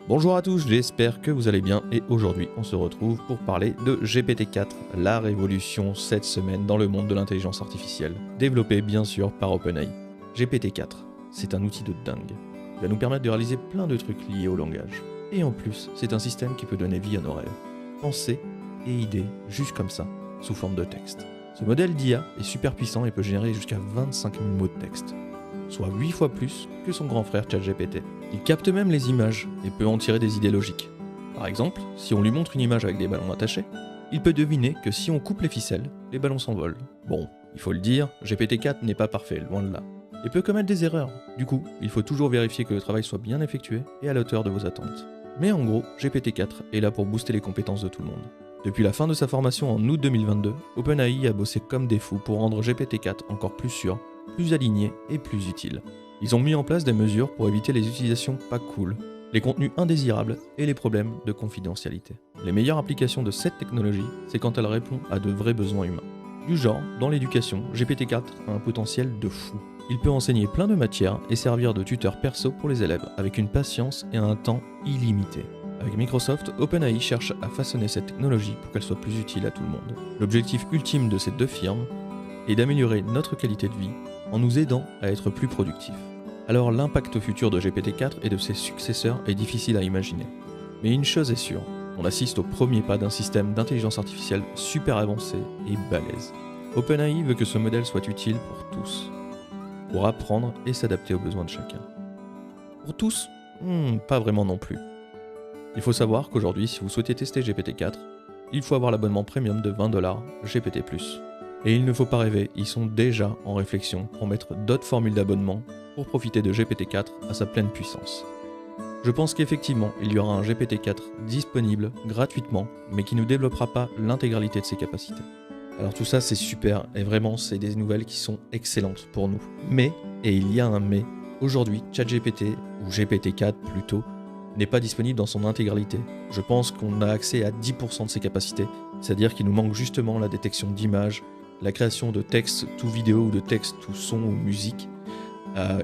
Bonjour à tous, j'espère que vous allez bien et aujourd'hui on se retrouve pour parler de GPT-4, la révolution cette semaine dans le monde de l'intelligence artificielle, développé bien sûr par OpenAI. GPT-4, c'est un outil de dingue. Il va nous permettre de réaliser plein de trucs liés au langage. Et en plus, c'est un système qui peut donner vie à nos rêves. Pensées et idées, juste comme ça, sous forme de texte. Ce modèle d'IA est super puissant et peut générer jusqu'à 25 000 mots de texte, soit 8 fois plus que son grand frère ChatGPT. Il capte même les images et peut en tirer des idées logiques. Par exemple, si on lui montre une image avec des ballons attachés, il peut deviner que si on coupe les ficelles, les ballons s'envolent. Bon, il faut le dire, GPT-4 n'est pas parfait, loin de là. Et peut commettre des erreurs. Du coup, il faut toujours vérifier que le travail soit bien effectué et à la hauteur de vos attentes. Mais en gros, GPT-4 est là pour booster les compétences de tout le monde. Depuis la fin de sa formation en août 2022, OpenAI a bossé comme des fous pour rendre GPT-4 encore plus sûr, plus aligné et plus utile. Ils ont mis en place des mesures pour éviter les utilisations pas cool, les contenus indésirables et les problèmes de confidentialité. Les meilleures applications de cette technologie, c'est quand elle répond à de vrais besoins humains. Du genre, dans l'éducation, GPT-4 a un potentiel de fou. Il peut enseigner plein de matières et servir de tuteur perso pour les élèves, avec une patience et un temps illimité. Avec Microsoft, OpenAI cherche à façonner cette technologie pour qu'elle soit plus utile à tout le monde. L'objectif ultime de ces deux firmes est d'améliorer notre qualité de vie en nous aidant à être plus productifs. Alors l'impact futur de GPT-4 et de ses successeurs est difficile à imaginer. Mais une chose est sûre, on assiste au premier pas d'un système d'intelligence artificielle super avancé et balèze. OpenAI veut que ce modèle soit utile pour tous, pour apprendre et s'adapter aux besoins de chacun. Pour tous, pas vraiment non plus. Il faut savoir qu'aujourd'hui, si vous souhaitez tester GPT-4, il faut avoir l'abonnement premium de $20 GPT+. Et il ne faut pas rêver, ils sont déjà en réflexion pour mettre d'autres formules d'abonnement pour profiter de GPT-4 à sa pleine puissance. Je pense qu'effectivement, il y aura un GPT-4 disponible gratuitement, mais qui ne développera pas l'intégralité de ses capacités. Alors tout ça c'est super, et vraiment c'est des nouvelles qui sont excellentes pour nous. Mais, et il y a un mais, aujourd'hui ChatGPT, ou GPT-4 plutôt, n'est pas disponible dans son intégralité. Je pense qu'on a accès à 10% de ses capacités, c'est-à-dire qu'il nous manque justement la détection d'images, la création de texte tout vidéo ou de texte tout son ou musique.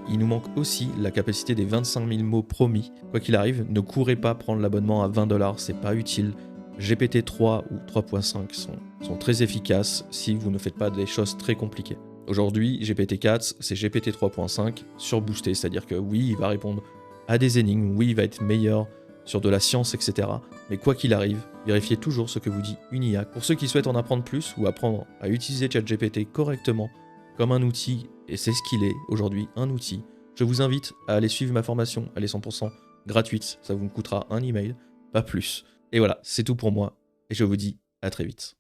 Il nous manque aussi la capacité des 25 000 mots promis. Quoi qu'il arrive, ne courez pas prendre l'abonnement à $20, c'est pas utile. GPT-3 ou 3.5 sont très efficaces si vous ne faites pas des choses très compliquées. Aujourd'hui, GPT-4, c'est GPT 3.5 surboosté, c'est-à-dire que oui, il va répondre à des énigmes, oui, il va être meilleur sur de la science, etc. Mais quoi qu'il arrive, vérifiez toujours ce que vous dit une IA. Pour ceux qui souhaitent en apprendre plus ou apprendre à utiliser ChatGPT correctement comme un outil, et c'est ce qu'il est aujourd'hui, un outil, je vous invite à aller suivre ma formation, elle est 100% gratuite, ça vous coûtera un email, pas plus. Et voilà, c'est tout pour moi, et je vous dis à très vite.